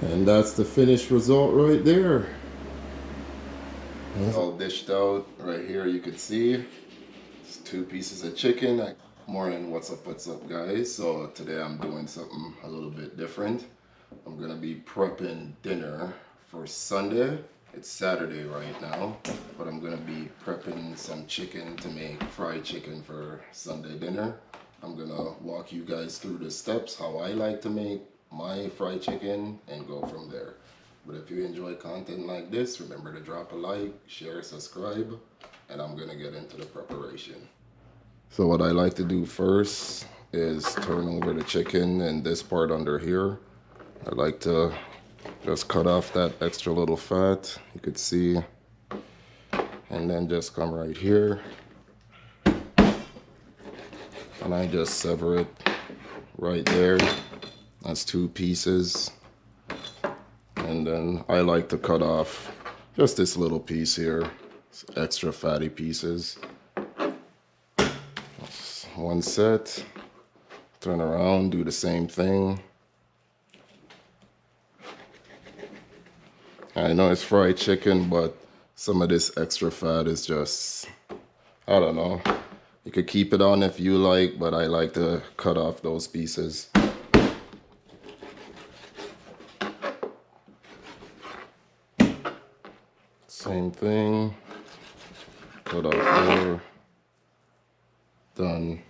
And that's the finished result right there. It's all dished out right here. You could see it's 2 pieces of chicken. Morning, what's up guys? So today I'm doing something a little bit different. I'm gonna be prepping dinner for Sunday. It's Saturday right now, but I'm gonna be prepping some chicken to make fried chicken for Sunday dinner. I'm gonna walk you guys through the steps, how I like to make my fried chicken, and go from there. But if you enjoy content like this, remember to drop a like, share, subscribe, and I'm gonna get into the preparation. So what I like to do first is turn over the chicken and this part under here. I like to just cut off that extra little fat, you could see, and then just come right here and I just sever it right there. That's 2 pieces. And then I like to cut off just this little piece here, extra fatty pieces. That's 1 set. Turn around, do the same thing. I know it's fried chicken, but some of this extra fat is just, I don't know. You could keep it on if you like, but I like to cut off those pieces. Same thing. Cut off there. Done.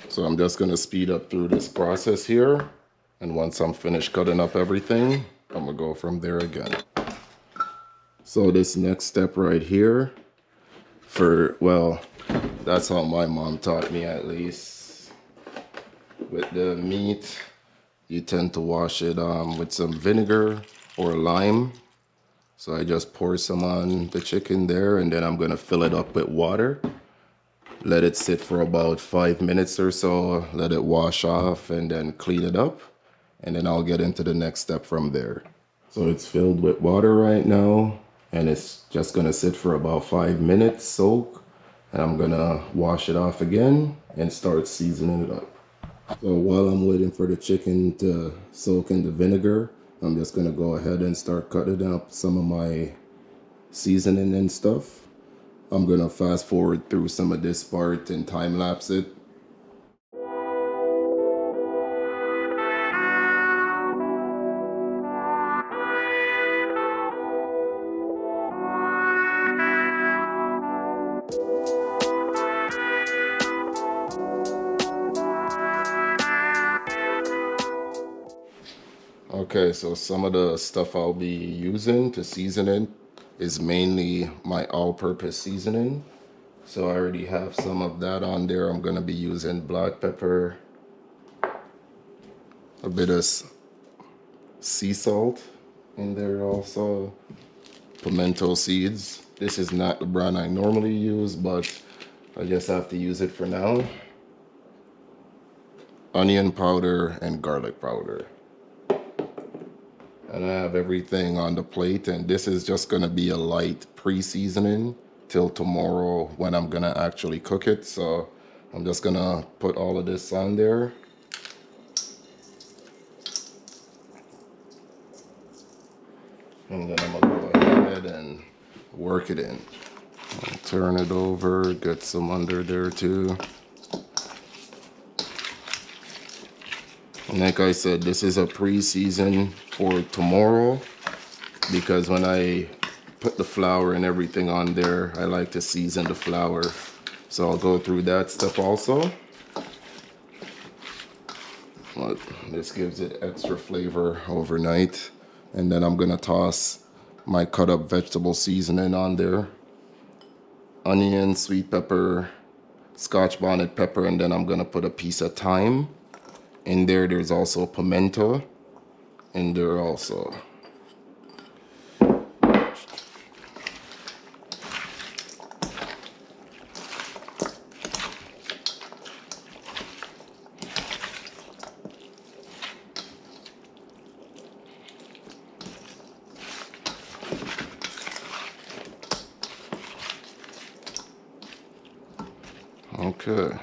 So I'm just going to speed up through this process here. And once I'm finished cutting up everything, I'm going to go from there again. So this next step right here, well, that's how my mom taught me at least. With the meat, you tend to wash it with some vinegar or lime. So I just pour some on the chicken there, and then I'm going to fill it up with water. Let it sit for about 5 minutes or so, let it wash off, and then clean it up. And then I'll get into the next step from there. So it's filled with water right now, and it's just gonna sit for about 5 minutes, soak. And I'm gonna wash it off again and start seasoning it up. So while I'm waiting for the chicken to soak in the vinegar, I'm just gonna go ahead and start cutting up some of my seasoning and stuff. I'm gonna fast forward through some of this part and time lapse it. Okay, so some of the stuff I'll be using to season it is mainly my all-purpose seasoning. So I already have some of that on there. I'm gonna be using black pepper, a bit of sea salt in there also, pimento seeds. This is not the brand I normally use, but I just have to use it for now. Onion powder and garlic powder. And I have everything on the plate, and this is just gonna be a light pre-seasoning till tomorrow when I'm gonna actually cook it. So I'm just gonna put all of this on there. And then I'm gonna go ahead and work it in. I'll turn it over, get some under there too. And like I said, this is a pre-season for tomorrow, because when I put the flour and everything on there, I like to season the flour. So I'll go through that stuff also. But this gives it extra flavor overnight. And then I'm gonna toss my cut up vegetable seasoning on there. Onion, sweet pepper, Scotch bonnet pepper, and then I'm gonna put a piece of thyme. In there, there's also pimento in there also. Okay.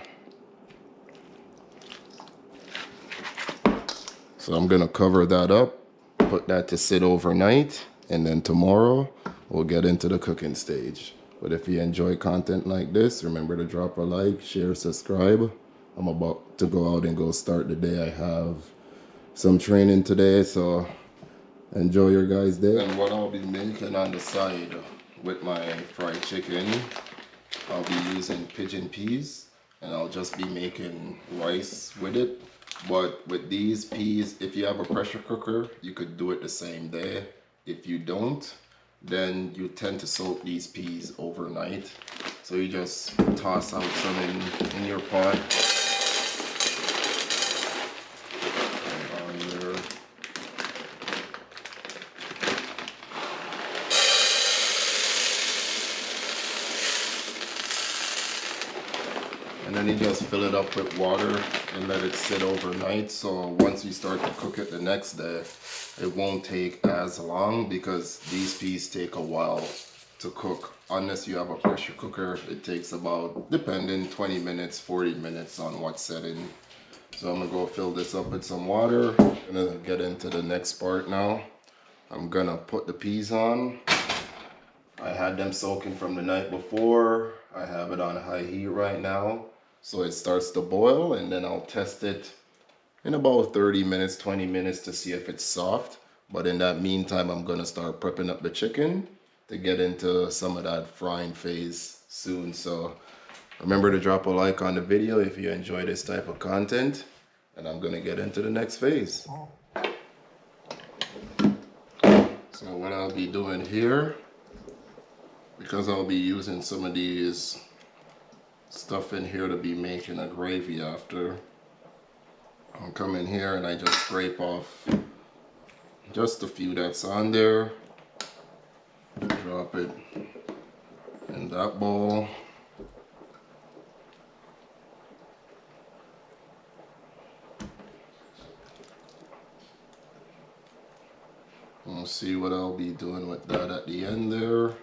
So I'm gonna cover that up, put that to sit overnight, and then tomorrow we'll get into the cooking stage. But if you enjoy content like this, remember to drop a like, share, subscribe. I'm about to go out and go start the day. I have some training today, so enjoy your guys' day. And what I'll be making on the side with my fried chicken, I'll be using pigeon peas, and I'll just be making rice with it. But with these peas, if you have a pressure cooker, you could do it the same day. If you don't, then you tend to soak these peas overnight. So you just toss out some in your pot. And then you just fill it up with water and let it sit overnight. So once you start to cook it the next day, it won't take as long because these peas take a while to cook. Unless you have a pressure cooker, it takes about, depending, 20 minutes, 40 minutes on what setting. So I'm gonna go fill this up with some water. I'm gonna get into the next part now. I'm gonna put the peas on. I had them soaking from the night before. I have it on high heat right now. So it starts to boil, and then I'll test it in about 30 minutes, 20 minutes to see if it's soft. But in that meantime, I'm gonna start prepping up the chicken to get into some of that frying phase soon. So remember to drop a like on the video if you enjoy this type of content, and I'm gonna get into the next phase. So what I'll be doing here, because I'll be using some of these stuff in here to be making a gravy after, I'll come in here and I just scrape off just a few that's on there, drop it in that bowl. We'll see what I'll be doing with that at the end there.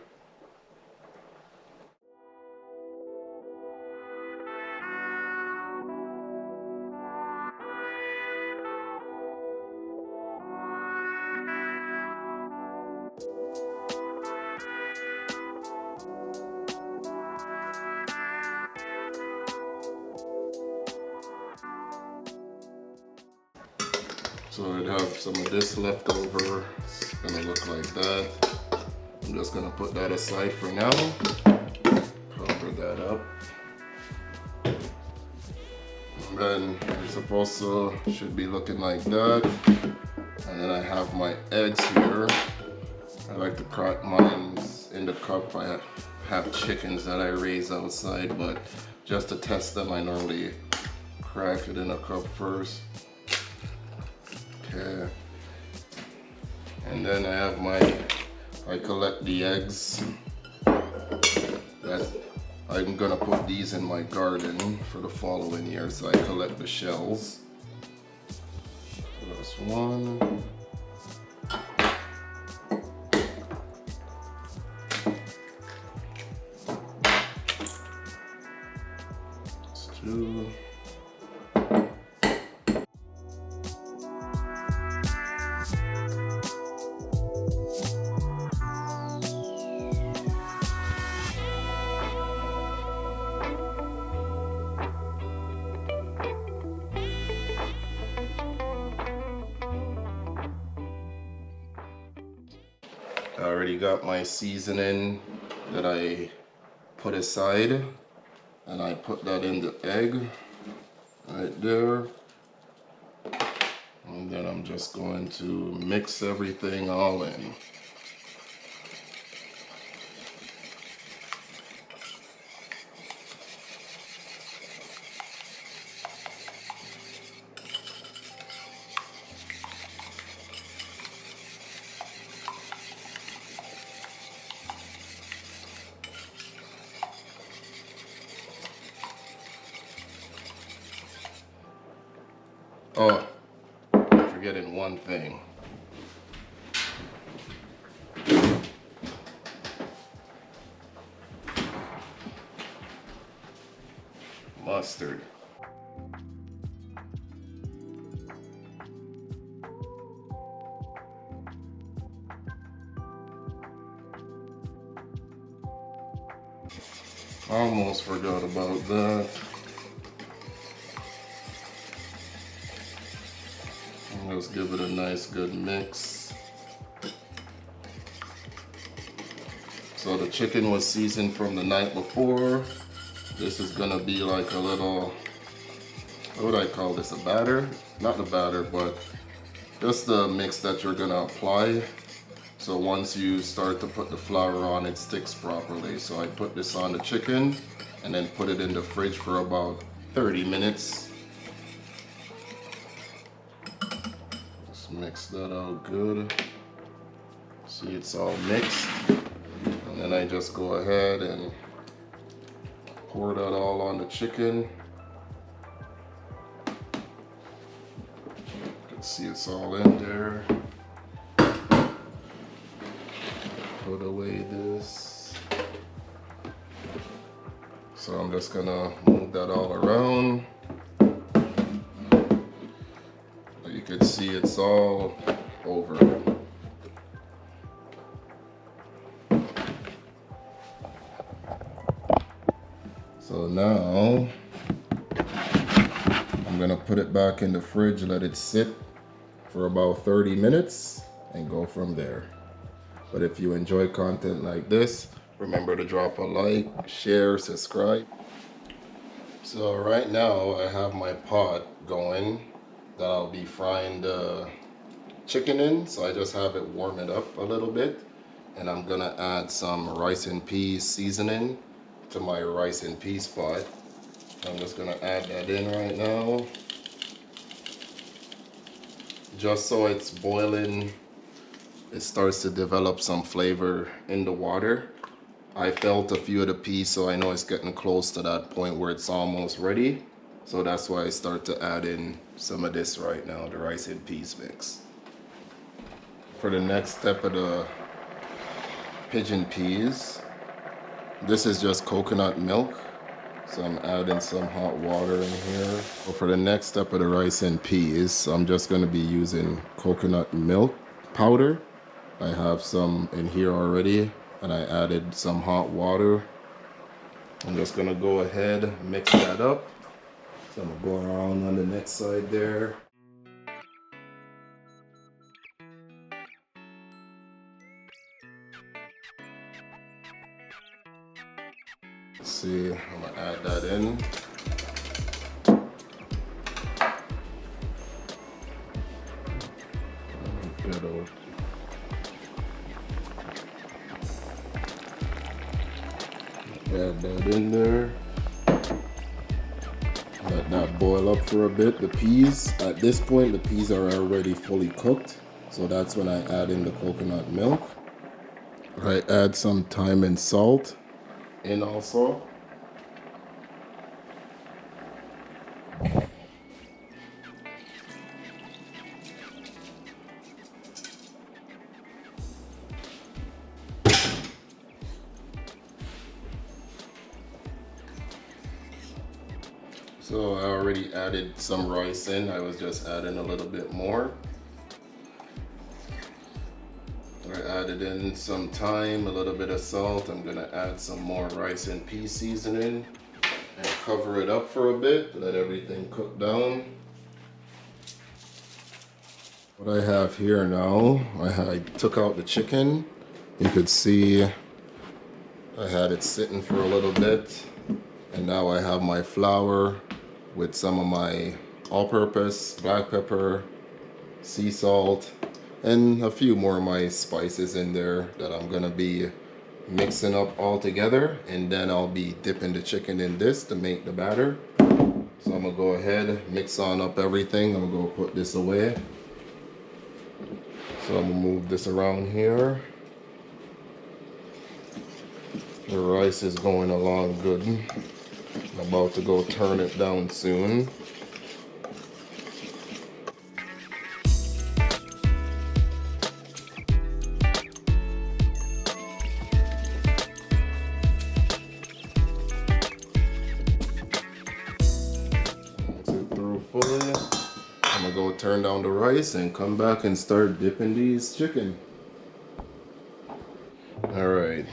So I'd have some of this left over. It's gonna look like that. I'm just gonna put that aside for now. Cover that up. And then it's supposed to, should be looking like that. And then I have my eggs here. I like to crack mine in the cup. I have chickens that I raise outside, but just to test them, I normally crack it in a cup first. Okay. And then I have I collect the eggs. I'm gonna put these in my garden for the following year, so I collect the shells. That's one. That's two. I already got my seasoning that I put aside, and I put that in the egg right there. And then I'm just going to mix everything all in. Oh, I'm forgetting one thing. mustard. Almost forgot about that. Let's give it a nice good mix. So the chicken was seasoned from the night before. This is gonna be like a little, what would I call this, a batter? Not the batter, but just the mix that you're gonna apply. So once you start to put the flour on, it sticks properly. So I put this on the chicken and then put it in the fridge for about 30 minutes. Just mix that out good. See, it's all mixed. And then I just go ahead and pour that all on the chicken. You can see it's all in there. Put away this. So I'm just gonna move that all around. You can see it's all over. So now I'm gonna put it back in the fridge, let it sit for about 30 minutes and go from there. But if you enjoy content like this, remember to drop a like, share, subscribe. So right now I have my pot going that I'll be frying the chicken in. So I just have it warm it up a little bit. And I'm gonna add some rice and peas seasoning to my rice and peas pot. I'm just gonna add that in right now. Just so it's boiling, it starts to develop some flavor in the water. I felt a few of the peas, so I know it's getting close to that point where it's almost ready. So that's why I start to add in some of this right now, the rice and peas mix. For the next step of the pigeon peas, this is just coconut milk. So I'm adding some hot water in here. So for the next step of the rice and peas, I'm just gonna be using coconut milk powder. I have some in here already, and I added some hot water. I'm just gonna go ahead and mix that up. So I'm gonna go around on the next side there. Let's see, I'm gonna add that in. Add that in there. Let that boil up for a bit. The peas, at this point, the peas are already fully cooked. So that's when I add in the coconut milk. I add some thyme and salt in also. So I already added some rice in. I was just adding a little bit more. I added in some thyme, a little bit of salt. I'm gonna add some more rice and pea seasoning and cover it up for a bit, let everything cook down. What I have here now, I took out the chicken. You could see I had it sitting for a little bit. And now I have my flour with some of my all-purpose black pepper, sea salt, and a few more of my spices in there that I'm gonna be mixing up all together. And then I'll be dipping the chicken in this to make the batter. So I'm gonna go ahead, mix on up everything. I'm gonna go put this away. So I'm gonna move this around here. The rice is going along good. I'm about to go turn it down soon. turn down the rice and come back and start dipping these chicken. Alright,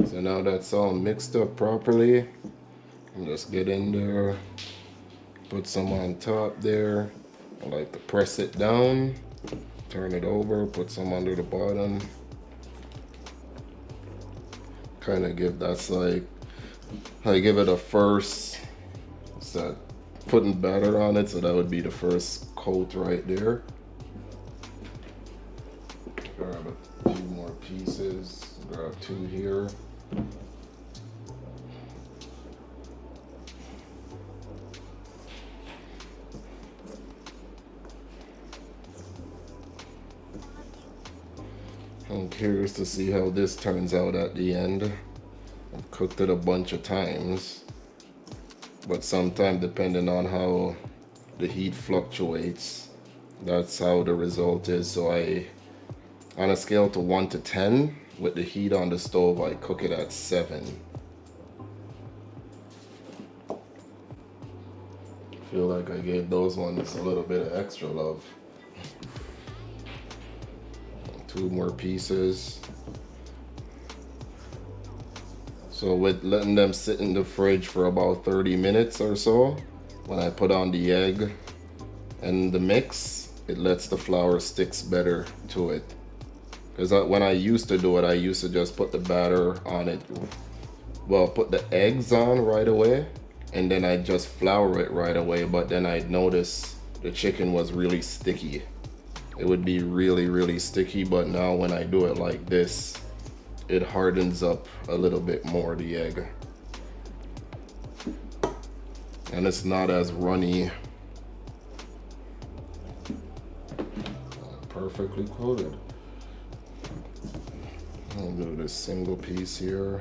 so now that's all mixed up properly. And just get in there, put some on top there. I like to press it down, turn it over, put some under the bottom. Kind of give, that's like, I give it a first, what's that, putting batter on it, so that would be the first coat right there. Grab a few more pieces, grab 2 here. I'm curious to see how this turns out at the end. I've cooked it a bunch of times, but sometimes depending on how the heat fluctuates, that's how the result is. So on a scale to 1 to 10, with the heat on the stove, I cook it at 7. I feel like I gave those ones a little bit of extra love. 2 more pieces. So with letting them sit in the fridge for about 30 minutes or so, when I put on the egg and the mix, it lets the flour sticks better to it. Because when I used to do it, I used to just put the batter on it. Well, put the eggs on right away, and then I just flour it right away. But then I'd notice the chicken was really sticky. It would be really, really sticky, but now when I do it like this, it hardens up a little bit more, the egg. And it's not as runny. Perfectly coated. I'll do this single piece here.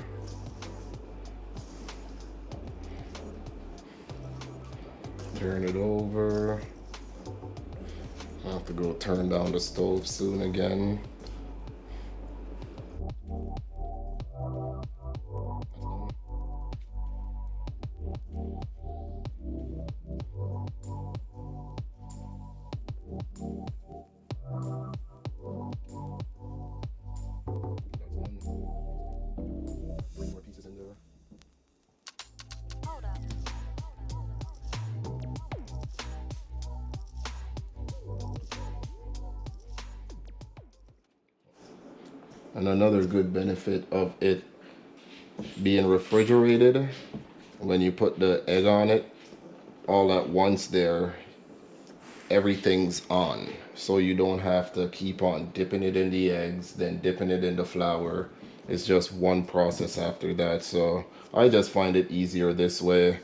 Turn it over. I have to go turn down the stove soon again. And another good benefit of it being refrigerated, when you put the egg on it all at once there, everything's on. So you don't have to keep on dipping it in the eggs, then dipping it in the flour. It's just one process after that. So I just find it easier this way.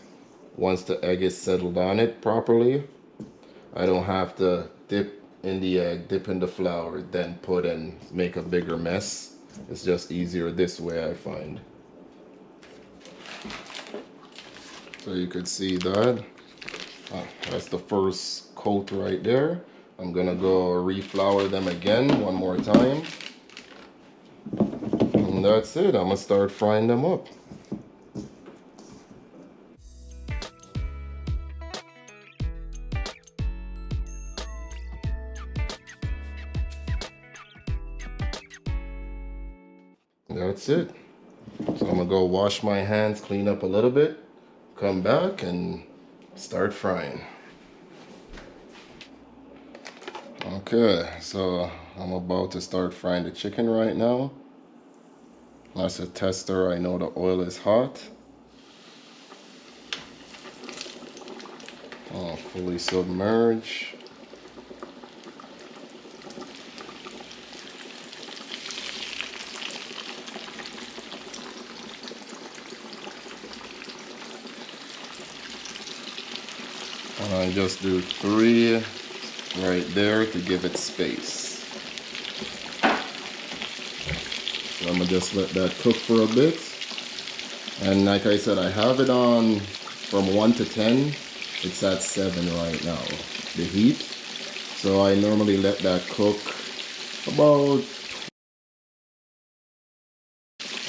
Once the egg is settled on it properly, I don't have to dip in the egg, dip in the flour, then put and make a bigger mess. It's just easier this way, I find. So you could see that. That's the first coat right there. I'm gonna go reflour them again one more time. And that's it. I'm gonna start frying them up. That's it. So I'm gonna go wash my hands, clean up a little bit, come back and start frying. Okay, so I'm about to start frying the chicken right now. That's a tester. I know the oil is hot. I'll fully submerge. And I just do 3 right there to give it space. So I'm gonna just let that cook for a bit. And like I said, I have it on from 1 to 10. It's at 7 right now, the heat. So I normally let that cook about,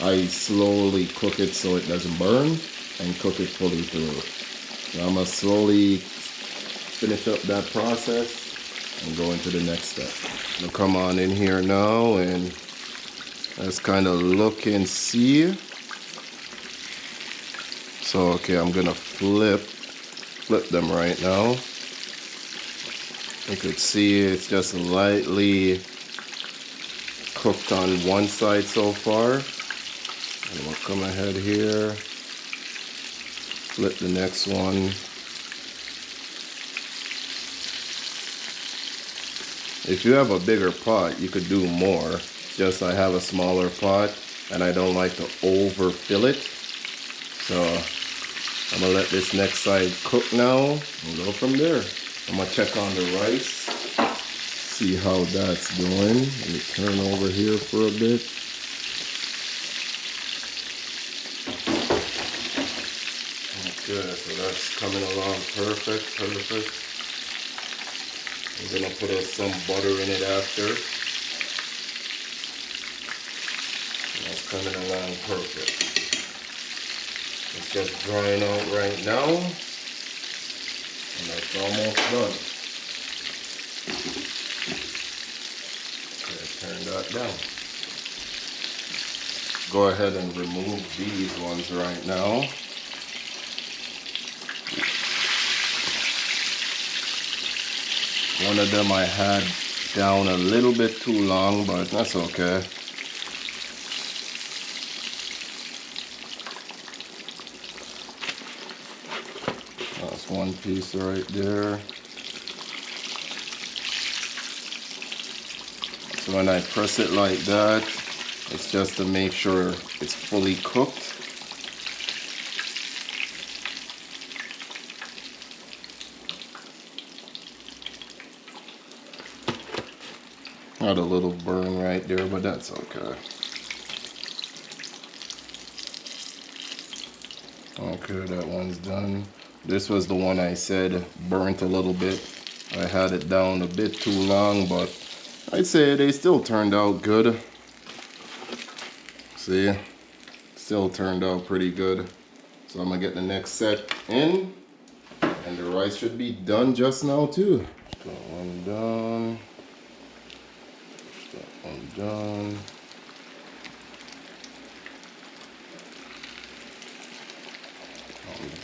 I slowly cook it so it doesn't burn and cook it fully through. So I'm gonna slowly finish up that process. and go into the next step. I'll come on in here now and let's kind of look and see. So, okay, I'm gonna flip them right now. You could see it's just lightly cooked on one side so far. And we'll come ahead here, flip the next one. If you have a bigger pot, you could do more. Just I have a smaller pot and I don't like to overfill it. So I'm gonna let this next side cook now and go from there. I'm gonna check on the rice, see how that's doing. Let me turn over here for a bit. Okay, so that's coming along perfect. I'm gonna put some butter in it after. That's coming along perfect. It's just drying out right now. And that's almost done. Okay, turn that down. Go ahead and remove these ones right now. One of them I had down a little bit too long, but that's okay. That's one piece right there. So when I press it like that, it's just to make sure it's fully cooked. Got a little burn right there, but that's okay. Okay, that one's done. This was the one I said burnt a little bit. I had it down a bit too long, but I'd say they still turned out good. See, still turned out pretty good. So I'm gonna get the next set in, and the rice should be done just now too. That one done. That one done.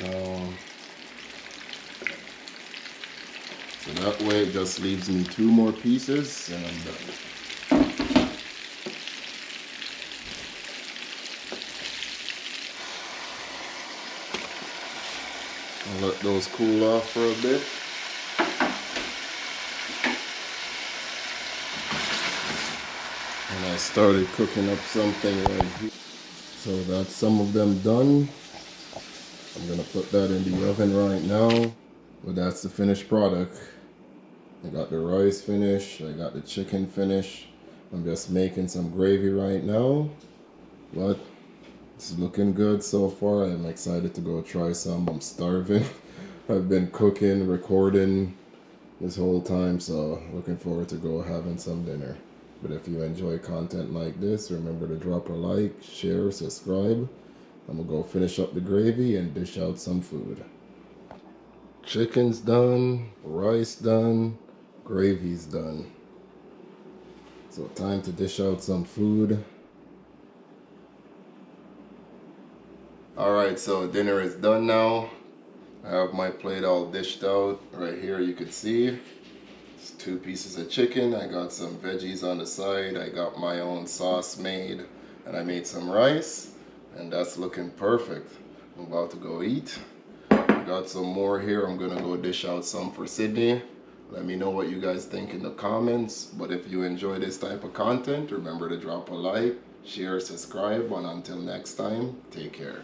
Down. So that way it just leaves me 2 more pieces and I'm done. I'll let those cool off for a bit. And I started cooking up something right here. So that's some of them done. I'm gonna put that in the oven right now. But that's the finished product. I got the rice finished, I got the chicken finished. I'm just making some gravy right now. But it's looking good so far. I'm excited to go try some. I'm starving. I've been cooking, recording this whole time, so looking forward to go having some dinner. But if you enjoy content like this, remember to drop a like, share, subscribe. I'm gonna go finish up the gravy and dish out some food. Chicken's done, rice done, gravy's done. So time to dish out some food. Alright, so dinner is done now. I have my plate all dished out. Right here you can see it's 2 pieces of chicken. I got some veggies on the side. I got my own sauce made and I made some rice. And that's looking perfect. I'm about to go eat. I got some more here. I'm gonna go dish out some for Sydney. Let me know what you guys think in the comments. But if you enjoy this type of content, remember to drop a like, share, subscribe, and until next time, take care.